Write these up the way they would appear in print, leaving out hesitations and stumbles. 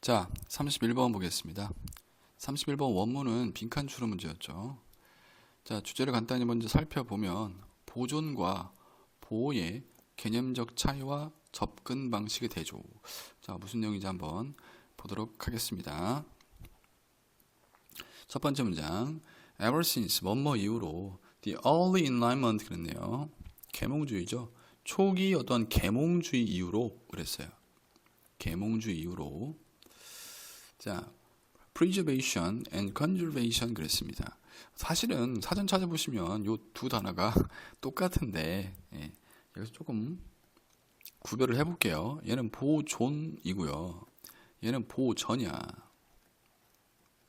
자, 31번 보겠습니다. 31번 원문은 빈칸 추론 문제였죠. 자, 주제를 간단히 먼저 살펴보면 보존과 보호의 개념적 차이와 접근 방식의 대조. 자, 무슨 내용인지 한번 보도록 하겠습니다. 첫 번째 문장. Ever since 뭐뭐 이후로 the early enlightenment 그랬네요. 계몽주의죠. 초기 어떤 계몽주의 이후로 그랬어요. 계몽주의 이후로. 자, preservation and conservation 그랬습니다. 사실은 사전 찾아보시면 이 두 단어가 똑같은데 여기서 조금 구별을 해볼게요. 얘는 보존이고요. 얘는 보전이야.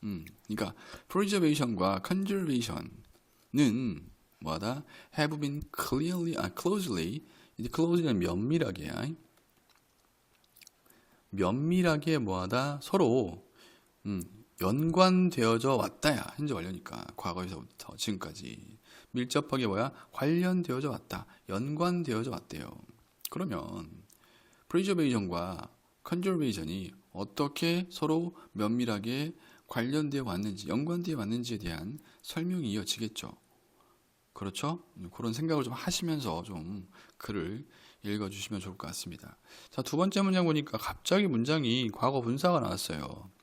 그러니까 preservation과 conservation은 뭐하다? have been closely 이제 close는 면밀하게 뭐하다? 서로 연관되어져 왔다야. 현재 완료니까 과거에서부터 지금까지 밀접하게 관련되어져 왔다. 연관되어져 왔대요. 그러면 preservation과 conservation이 어떻게 서로 면밀하게 관련되어 왔는지, 연관되어 왔는지에 대한 설명이 이어지겠죠. 그렇죠? 그런 생각을 좀 하시면서 좀 글을 읽어주시면 좋을 것 같습니다. 자, 두 번째 문장 보니까 갑자기 문장이 과거 분사가 나왔어요.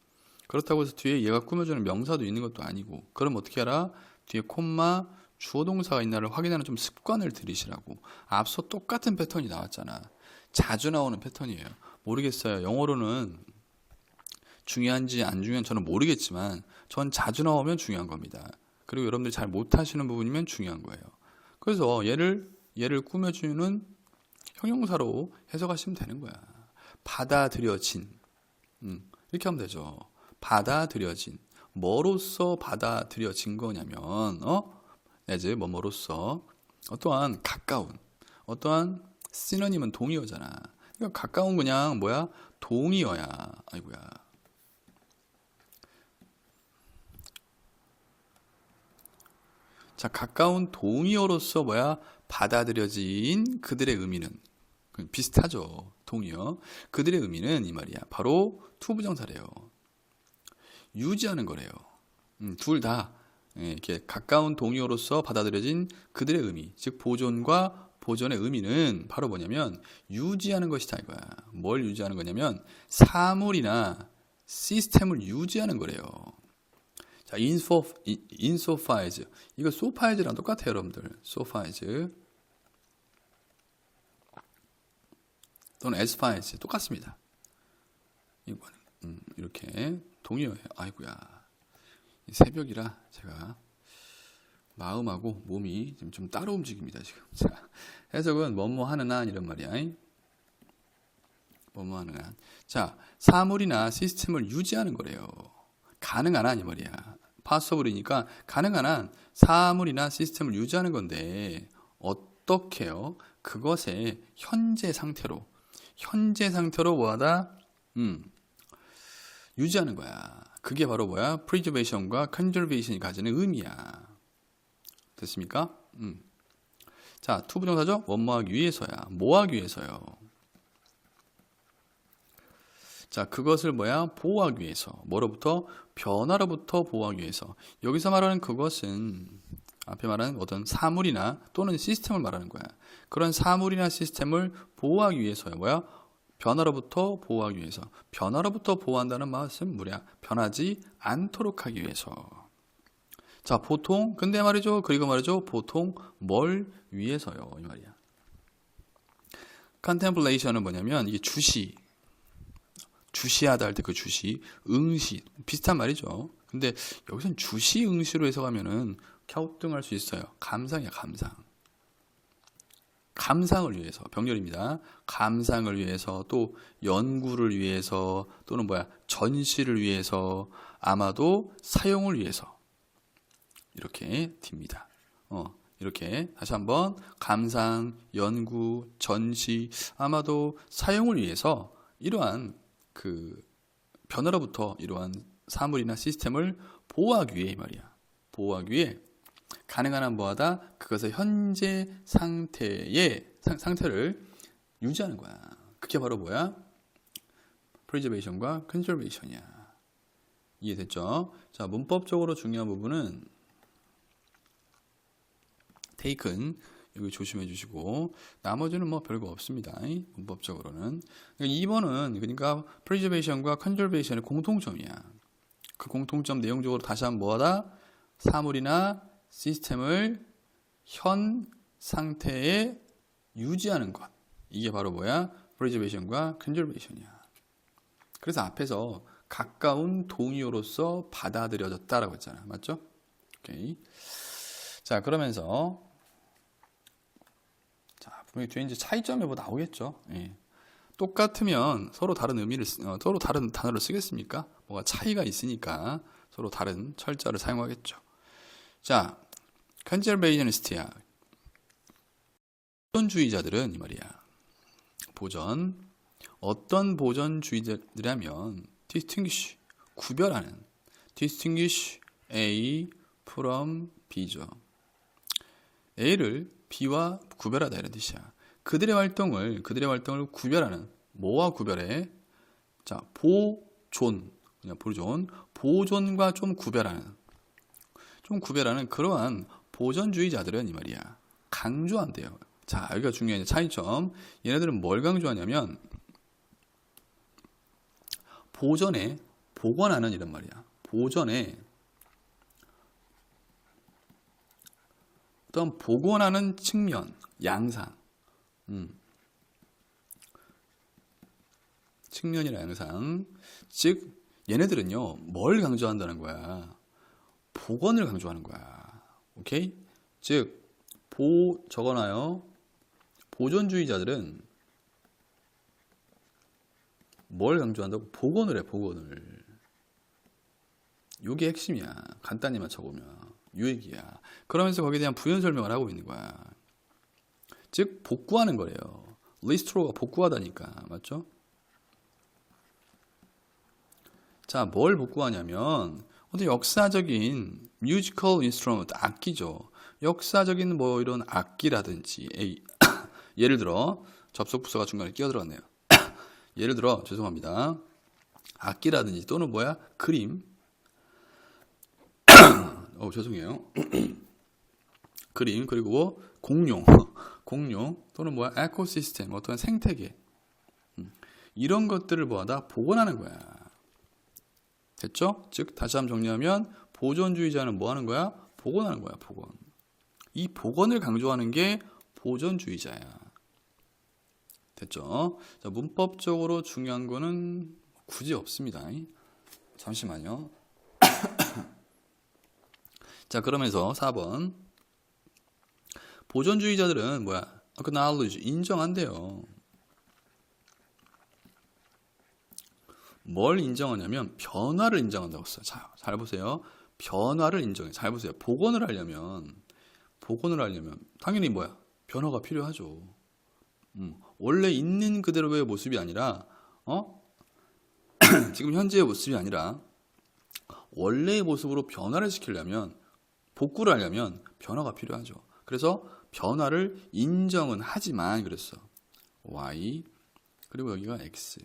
그렇다고 해서 뒤에 얘가 꾸며주는 명사도 있는 것도 아니고, 그럼 어떻게 알아? 뒤에 콤마, 주어 동사가 있나를 확인하는 좀 습관을 들이시라고. 앞서 똑같은 패턴이 나왔잖아. 자주 나오는 패턴이에요. 모르겠어요. 영어로는 중요한지 안 중요한지 저는 모르겠지만 전 자주 나오면 중요한 겁니다. 그리고 여러분들이 잘 못하시는 부분이면 중요한 거예요. 그래서 얘를 꾸며주는 형용사로 해석하시면 되는 거야. 받아들여진. 이렇게 하면 되죠. 받아들여진. 뭐로써 받아들여진 거냐면, as 뭐뭐로써. 어떠한 가까운. 어떠한 시너님은 동의어잖아. 그러니까 가까운 그냥 동의어야. 아이고야. 자, 가까운 동의어로서 받아들여진 그들의 의미는 비슷하죠. 동의어. 그들의 의미는 이 말이야. 바로 투부정사래요. 유지하는 거래요. 둘 다 이렇게 가까운 동의어로서 받아들여진 그들의 의미, 즉 보존과 보존의 의미는 바로 뭐냐면 유지하는 것이다 이거야. 뭘 유지하는 거냐면 사물이나 시스템을 유지하는 거래요. 자, insofar as 이거 so far as랑 똑같아요, 여러분들. so far as 또는 as far as 똑같습니다. 이거는 이렇게 동의어예요. 아이고야, 새벽이라 제가 마음하고 몸이 좀 따로 움직입니다 지금. 자, 해석은 뭐뭐 하는 한 이런 말이야. 뭐뭐 하는 한. 자, 사물이나 시스템을 유지하는 거래요. 가능한 한 이 말이야. possible이니까 가능한 한 사물이나 시스템을 유지하는 건데 어떻게요? 그것의 현재 상태로 뭐하다? 유지하는 거야. 그게 바로 preservation과 conservation이 가지는 의미야. 됐습니까? 자, 투부정사죠? 뭐뭐하기 위해서야. 뭐하기 위해서요? 자, 그것을 보호하기 위해서. 뭐로부터? 변화로부터 보호하기 위해서. 여기서 말하는 그것은 앞에 말하는 어떤 사물이나 또는 시스템을 말하는 거야. 그런 사물이나 시스템을 보호하기 위해서요. 변화로부터 보호하기 위해서. 변화로부터 보호한다는 말은 뭐냐? 변하지 않도록 하기 위해서. 자, 보통 근데 말이죠. 그리고 말이죠. 보통 뭘 위해서요? 이 말이야. contemplation은 뭐냐면 이게 주시하다 할 때 그 주시, 응시 비슷한 말이죠. 근데 여기서는 주시, 응시로 해석하면은 갸우뚱할 수 있어요. 감상이야, 감상. 감상을 위해서, 병렬입니다. 감상을 위해서, 또 연구를 위해서, 또는 전시를 위해서, 아마도 사용을 위해서. 이렇게 딥니다. 이렇게 다시 한번 감상, 연구, 전시, 아마도 사용을 위해서 이러한 변화로부터 이러한 사물이나 시스템을 보호하기 위해 이 말이야. 보호하기 위해 가능한 한 뭐하다? 그것의 현재 상태를 유지하는 거야. 그게 바로 preservation과 conservation이야. 이해됐죠? 자, 문법적으로 중요한 부분은 taken 여기 조심해 주시고 나머지는 뭐 별거 없습니다. 문법적으로는. 2번은 그러니까 preservation과 conservation의 공통점이야. 그 공통점 내용적으로 다시 한번 뭐하다? 사물이나 시스템을 현 상태에 유지하는 것. 이게 바로 뭐야? preservation과 conservation이야. 그래서 앞에서 가까운 동의어로서 받아들여졌다라고 했잖아. 맞죠? 오케이. 자, 그러면서 자, 분명히 뒤에 이제 차이점이 뭐 나오겠죠. 예. 똑같으면 서로 다른 의미를 서로 다른 단어를 쓰겠습니까? 뭐가 차이가 있으니까 서로 다른 철자를 사용하겠죠. 자, conservationist야. 보존주의자들은 이 말이야. 보존. 어떤 보존주의자들이라면 distinguish, 구별하는. distinguish A from B죠. A를 B와 구별하다 이런 뜻이야. 그들의 활동을 구별하는. 뭐와 구별해? 자, 보존. 그냥 보존과 좀 구별하는 그러한 보존주의자들은 이 말이야. 강조한대요. 자, 여기가 중요한 차이점. 얘네들은 뭘 강조하냐면 보존에 복원하는 이란 말이야. 보존에 어떤 복원하는 측면, 양상. 측면이나 양상. 즉 얘네들은요. 뭘 강조한다는 거야? 복원을 강조하는 거야. 오케이? 즉 적어놔요. 보존주의자들은 뭘 강조한다고? 복원을 해, 복원을. 이게 핵심이야. 간단히 맞춰보면. 이 얘기야. 그러면서 거기에 대한 부연 설명을 하고 있는 거야. 즉, 복구하는 거래요. 리스토로가 복구하다니까. 맞죠? 자, 뭘 복구하냐면, 어떤 역사적인 뮤지컬 인스트루먼트, 악기죠. 역사적인 뭐 이런 악기라든지, 예를 들어, 접속 부사가 중간에 끼어들었네요. 예를 들어, 죄송합니다. 악기라든지 또는 뭐야? 그림. 죄송해요. 그림, 그리고 공룡 또는 뭐야? 에코시스템, 어떤 생태계. 이런 것들을 뭐하다? 복원하는 거야. 됐죠? 즉, 다시 한번 정리하면 보존주의자는 뭐 하는 거야? 복원하는 거야, 복원. 이 복원을 강조하는 게 보존주의자야. 됐죠? 자, 문법적으로 중요한 거는 굳이 없습니다. 잠시만요. 자, 그러면서 4번. 보존주의자들은 뭐야? acknowledge, 인정한대요. 뭘 인정하냐면 변화를 인정한다고 써요. 자, 잘 보세요. 변화를 인정해. 잘 보세요. 복원을 하려면 당연히 뭐야? 변화가 필요하죠. 원래 있는 그대로의 모습이 아니라 지금 현재의 모습이 아니라 원래의 모습으로 변화를 시키려면 복구를 하려면 변화가 필요하죠. 그래서 변화를 인정은 하지만 그랬어. Y 그리고 여기가 X.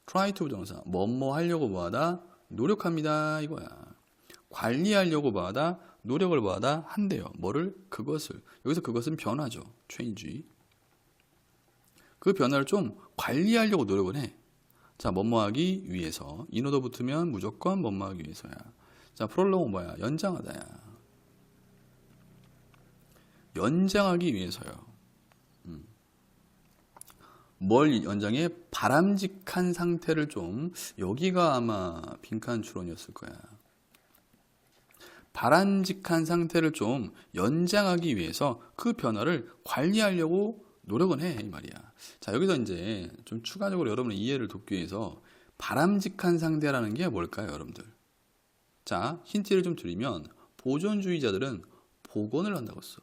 try to 부정사. 뭐뭐 하려고 뭐하다? 노력합니다. 이거야. 관리하려고 뭐하다? 노력을 뭐하다? 한대요. 뭐를? 그것을. 여기서 그것은 변화죠. change. 그 변화를 좀 관리하려고 노력을 해. 자, 뭐뭐 하기 위해서. 인어도 붙으면 무조건 뭐뭐 하기 위해서야. 자, prolong은 뭐야? 연장하다야. 연장하기 위해서요. 뭘 연장해? 바람직한 상태를 좀, 여기가 아마 빈칸 추론이었을 거야. 바람직한 상태를 좀 연장하기 위해서 그 변화를 관리하려고 노력은 해, 이 말이야. 자, 여기서 이제 좀 추가적으로 여러분의 이해를 돕기 위해서 바람직한 상태라는 게 뭘까요, 여러분들? 자, 힌트를 좀 드리면 보존주의자들은 복원을 한다고 써.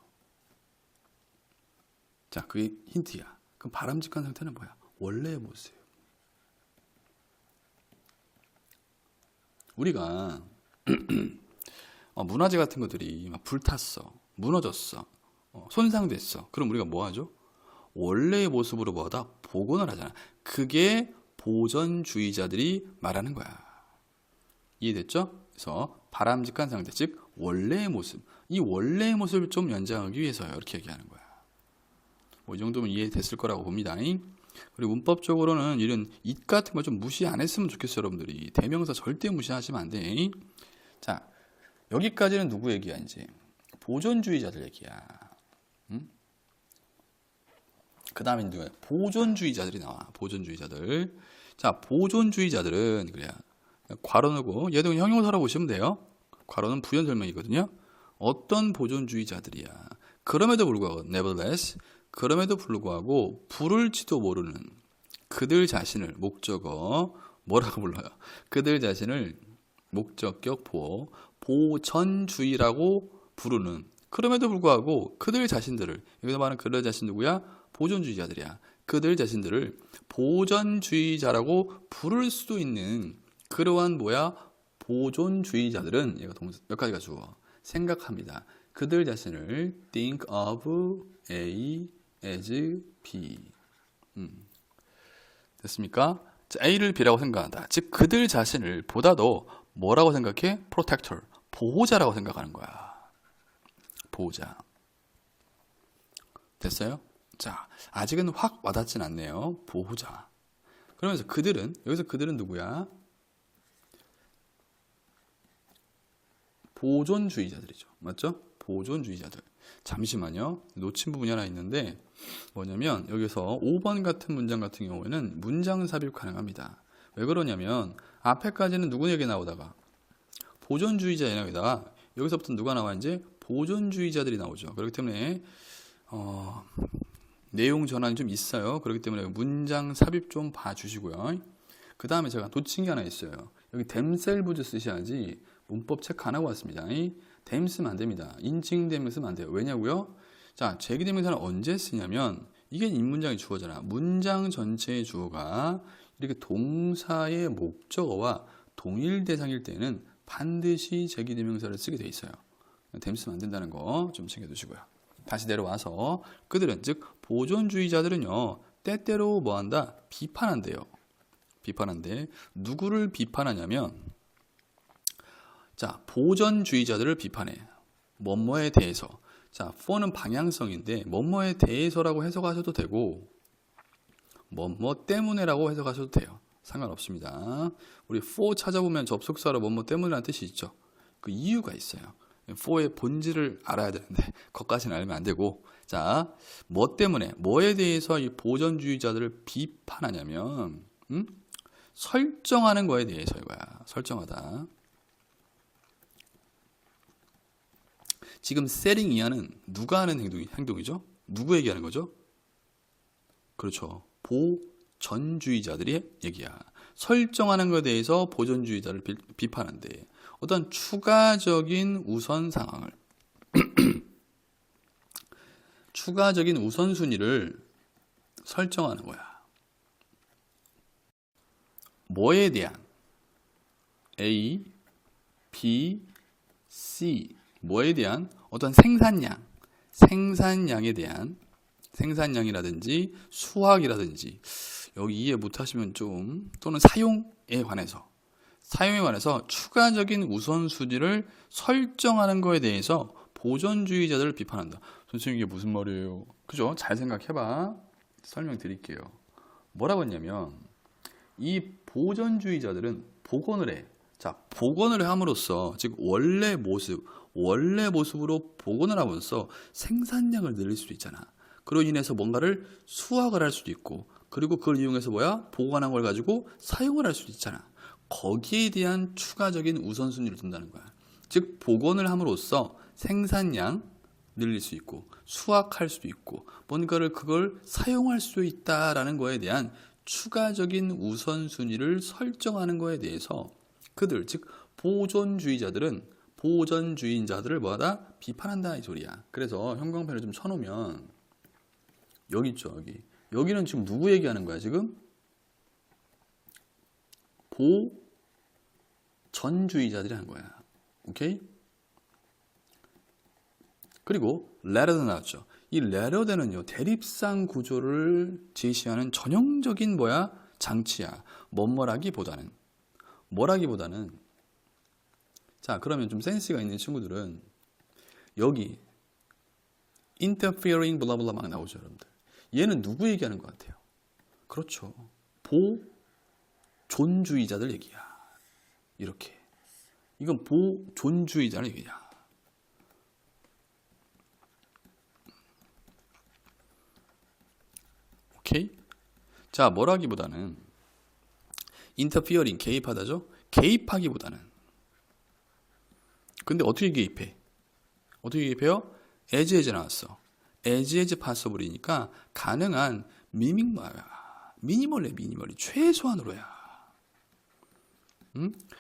자, 그게 힌트야. 그럼 바람직한 상태는 뭐야? 원래의 모습. 우리가 문화재 같은 것들이 막 불탔어, 무너졌어, 손상됐어. 그럼 우리가 뭐 하죠? 원래의 모습으로 뭐하다? 복원을 하잖아. 그게 보존주의자들이 말하는 거야. 이해됐죠? 그래서 바람직한 상태, 즉 원래의 모습. 이 원래의 모습을 좀 연장하기 위해서요. 이렇게 얘기하는 거야. 뭐 이 정도면 이해됐을 거라고 봅니다. 그리고 문법적으로는 이런 it 같은 거 좀 무시 안 했으면 좋겠어요. 여러분들이. 대명사 절대 무시하시면 안 돼. 자, 여기까지는 누구 얘기야 이제? 보존주의자들 얘기야. 그 다음에 누구야? 보존주의자들이 나와. 보존주의자들. 자, 보존주의자들은 그래야 괄호 넣고 얘도 형용사로 보시면 돼요. 괄호는 부연 설명이거든요. 어떤 보존주의자들이야. 그럼에도 불구하고 nevertheless, 그럼에도 불구하고 부를지도 모르는 그들 자신을 목적어 뭐라고 불러요? 그들 자신을 목적격 보전주의라고 부르는, 그럼에도 불구하고 그들 자신들을, 여기서 말하는 그들 자신 누구야? 보존주의자들이야. 그들 자신들을 보전주의자라고 부를 수도 있는 그러한 뭐야? 보존주의자들은, 얘가 동사 몇 가지가 주어 생각합니다. 그들 자신을 think of A as B. 됐습니까? 자, A를 B라고 생각한다. 즉 그들 자신을 보다도 뭐라고 생각해? protector, 보호자라고 생각하는 거야. 보호자. 됐어요? 자, 아직은 확 와닿진 않네요. 보호자. 그러면서 그들은, 여기서 그들은 누구야? 보존주의자들이죠. 맞죠? 보존주의자들. 잠시만요. 놓친 부분이 하나 있는데 뭐냐면 여기서 5번 같은 문장 같은 경우에는 문장 삽입 가능합니다. 왜 그러냐면 앞에까지는 누구 얘기 나오다가 보존주의자 얘기다가 여기서부터 누가 나와? 이제 보존주의자들이 나오죠. 그렇기 때문에 내용 전환이 좀 있어요. 그렇기 때문에 문장 삽입 좀 봐주시고요. 그 다음에 제가 놓친 게 하나 있어요. 여기 themselves 쓰셔야지 문법 체크 안 하고 왔습니다. them 쓰면 안 됩니다. 인칭them 쓰면 안 돼요. 왜냐고요? 자, 제기대명사는 언제 쓰냐면 이게 인문장의 주어잖아. 문장 전체의 주어가 이렇게 동사의 목적어와 동일 대상일 때는 반드시 제기대명사를 쓰게 돼 있어요. them 쓰면 안 된다는 거 좀 챙겨두시고요. 다시 내려와서 그들은, 즉 보존주의자들은요, 때때로 뭐한다? 비판한대요. 비판한대. 누구를 비판하냐면, 자, 보존주의자들을 비판해. 뭐뭐에 대해서. 자, for는 방향성인데 뭐뭐에 대해서라고 해석하셔도 되고 뭐뭐 때문에라고 해석하셔도 돼요. 상관없습니다. 우리 for 찾아보면 접속사로 뭐뭐 때문이라는 뜻이 있죠. 그 이유가 있어요. for의 본질을 알아야 되는데 그것까지는 알면 안 되고, 자, 뭐 때문에, 뭐에 대해서 이 보존주의자들을 비판하냐면 설정하는 거에 대해서 이거야. 설정하다. 지금 setting 이하는 누가 하는 행동이죠? 누구 얘기하는 거죠? 그렇죠. 보전주의자들의 얘기야. 설정하는 것에 대해서 보존주의자를 비판한대. 어떤 추가적인 우선 상황을 추가적인 우선순위를 설정하는 거야. 뭐에 대한? A, B, C. 뭐에 대한? 어떤 생산량에 대한, 생산량이라든지 수확이라든지, 여기 이해 못하시면 좀, 또는 사용에 관해서 추가적인 우선순위를 설정하는 거에 대해서 보존주의자들을 비판한다. 선생님 이게 무슨 말이에요? 그죠? 잘 생각해봐. 설명드릴게요. 뭐라고 했냐면 이 보존주의자들은 복원을 해. 자, 복원을 함으로써, 즉 원래 모습으로 복원을 하면서 생산량을 늘릴 수도 있잖아. 그로 인해서 뭔가를 수확을 할 수도 있고, 그리고 그걸 이용해서 복원한 걸 가지고 사용을 할 수도 있잖아. 거기에 대한 추가적인 우선순위를 둔다는 거야. 즉 복원을 함으로써 생산량 늘릴 수 있고 수확할 수도 있고 뭔가를 그걸 사용할 수 있다라는 거에 대한 추가적인 우선순위를 설정하는 거에 대해서 그들, 즉 보존주의자들은 보전주의자들을 뭐하다? 비판한다 이 소리야. 그래서 형광펜을 좀 쳐놓으면 여기 있죠. 여기는 지금 누구 얘기하는 거야 지금? 보전주의자들이 하는 거야. 오케이? 그리고 rather than 나왔죠. 이 rather than은요, 대립상 구조를 제시하는 전형적인 장치야. 뭐라기보다는. 자, 그러면 좀 센스가 있는 친구들은 여기 interfering 블라블라 막 나오죠, 여러분들. 얘는 누구 얘기하는 것 같아요? 그렇죠. 보존주의자들 얘기야. 이렇게. 이건 보존주의자를 얘기야. 오케이? 자, 뭐라기보다는 interfering, 개입하다죠? 개입하기보다는. 근데 어떻게 개입해? 어떻게 개입해요? as 나왔어. as possible이니까 가능한 미니멀이 최소한으로야.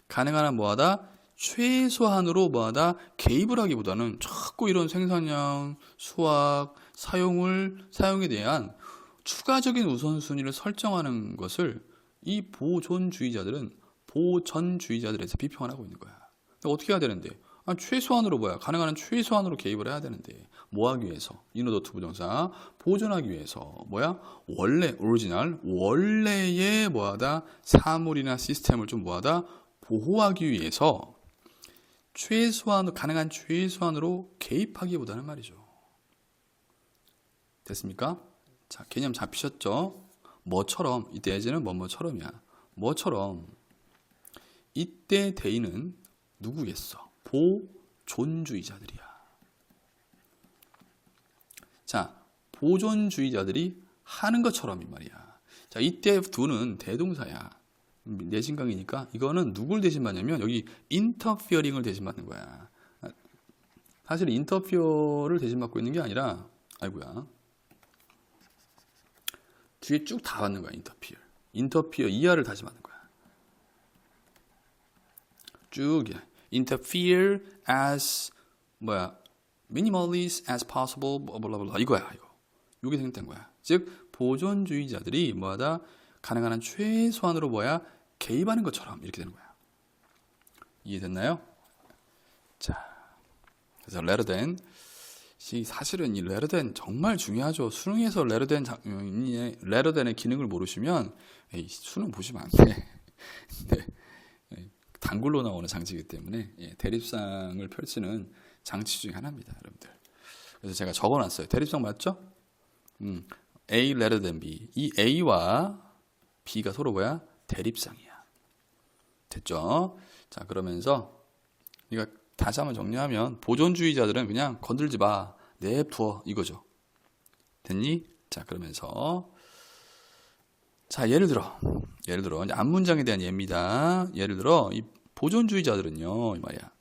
가능한 한 뭐하다? 최소한으로 뭐하다? 개입을 하기보다는 자꾸 이런 생산량, 수확, 사용에 대한 추가적인 우선순위를 설정하는 것을 이 보전주의자들에서 비평을 하고 있는 거야. 어떻게 해야 되는데? 최소한으로 가능한 한 최소한으로 개입을 해야 되는데 뭐 하기 위해서? 인오더 투 부정사 보존하기 위해서 원래의 뭐하다? 사물이나 시스템을 좀 뭐하다? 보호하기 위해서 가능한 최소한으로 개입하기보다는 말이죠. 됐습니까? 자, 개념 잡히셨죠? 뭐처럼, 이때 as는 뭐처럼이야. 뭐처럼 이때 대인은 누구겠어? 보존주의자들이야. 자, 보존주의자들이 하는 것처럼 이 말이야. 자, 이때 do는 대동사야. 내신강이니까 이거는 누굴 대신받냐면 여기 interfering을 대신받는 거야. 사실 interfer를 대신받고 있는 게 아니라 뒤에 쭉 다 받는 거야. interfere 이하를 다시 받는 거야. 쭉 interfere as minimally as possible 블라블라 이거야. 이게 생각된 거야. 즉 보존주의자들이 뭐하다? 가능한 한 최소한으로 개입하는 것처럼 이렇게 되는 거야. 이해됐나요? 자, 그래서 rather than 사실은 이 rather than 정말 중요하죠. 수능에서 rather than의 기능을 모르시면 수능 보시면 안 돼. 네. 단글로 나오는 장치이기 때문에 대립상을 펼치는 장치 중에 하나입니다, 여러분들. 그래서 제가 적어놨어요. 대립상 맞죠? A rather than B. 이 A와 B가 서로 대립상이야. 됐죠? 자, 그러면서 우리가 다시 한번 정리하면 보존주의자들은 그냥 건들지 마, 내부어 이거죠. 됐니? 자, 그러면서 자, 예를 들어 이제 앞문장에 대한 예입니다. 예를 들어 이 보존주의자들은요, 이 말이야.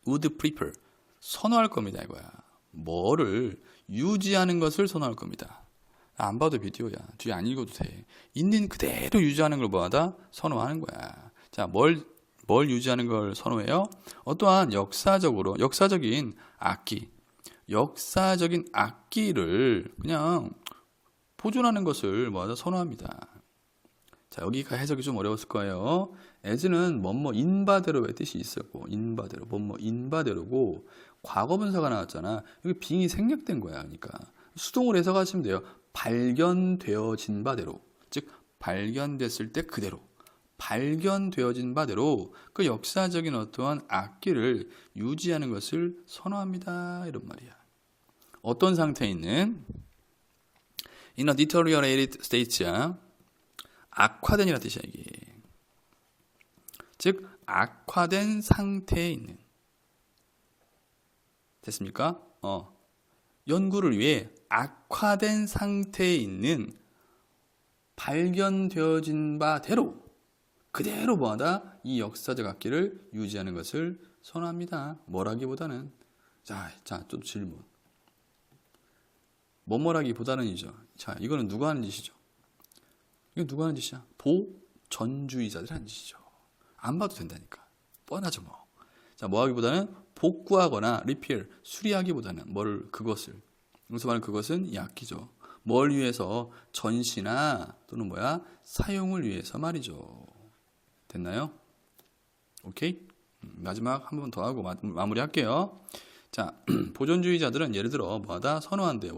would prefer 선호할 겁니다, 이거야. 뭐를 유지하는 것을 선호할 겁니다. 안 봐도 비디오야. 뒤에 안 읽어도 돼. 있는 그대로 유지하는 걸 뭐하다? 선호하는 거야. 자, 뭘 유지하는 걸 선호해요? 어떠한 역사적인 악기를 그냥 보존하는 것을 뭐하다? 선호합니다. 자, 여기가 해석이 좀 어려웠을 거예요. as는 인바대로의 뜻이 있었고, 인바대로고, 과거분사가 나왔잖아. 여기 being이 생략된 거야. 그러니까 수동으로 해석하시면 돼요. 발견되어진 바대로, 즉 발견됐을 때 그대로, 발견되어진 바대로 그 역사적인 어떠한 악기를 유지하는 것을 선호합니다. 이런 말이야. 어떤 상태에 있는 in a deteriorated state야. 악화된이라는 뜻이야, 이게. 즉 악화된 상태에 있는. 됐습니까? 연구를 위해 악화된 상태에 있는 발견되어진 바대로 그대로 뭐하다? 이 역사적 악기를 유지하는 것을 선호합니다. 뭐라기보다는 자, 또 질문. 뭐라기보다는이죠. 자, 이거는 누가 하는 짓이죠? 이건 누가 하는 짓이야? 보전주의자들이 하는 짓이죠. 안 봐도 된다니까. 뻔하죠, 뭐. 자, 뭐하기보다는 복구하거나 repair, 수리하기보다는 그것을. 여기서 말하는 그것은 이 악기죠. 뭘 위해서? 전시나 또는 사용을 위해서 말이죠. 됐나요? 오케이? 마지막 한 번 더 하고 마무리할게요. 자, 보존주의자들은 예를 들어 뭐하다? 선호한대.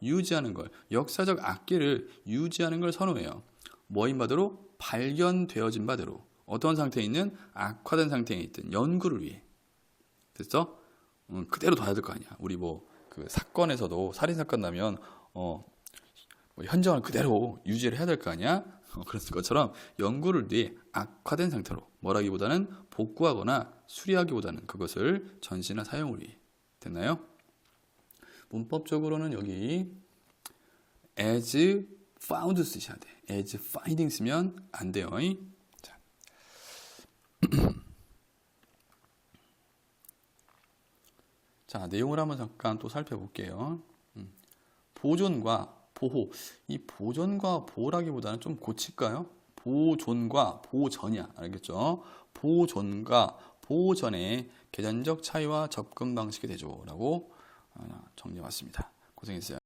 유지하는 걸. 역사적 악기를 유지하는 걸 선호해요. 뭐인 바대로? 발견되어진 바대로. 어떤 상태에 있는? 악화된 상태에 있든 연구를 위해. 됐어? 그대로 둬야 될 거 아니야. 우리 뭐 그 사건에서도 살인사건 나면 뭐 현장을 그대로 유지를 해야 될 거 아니야. 그랬을 것처럼 연구를 위해 악화된 상태로, 뭐라기보다는 복구하거나 수리하기보다는 그것을 전시나 사용을 위해. 됐나요? 문법적으로는 여기 as found 쓰셔야 돼. as finding 쓰면 안 돼요. 자. 자, 내용을 한번 잠깐 또 살펴볼게요. 보존과 보호. 이 보존과 보호라기보다는 좀 고칠까요? 보존과 보전이야. 알겠죠? 보존과 보전의 계산적 차이와 접근 방식의 대조라고 정리해 왔습니다. 고생했어요.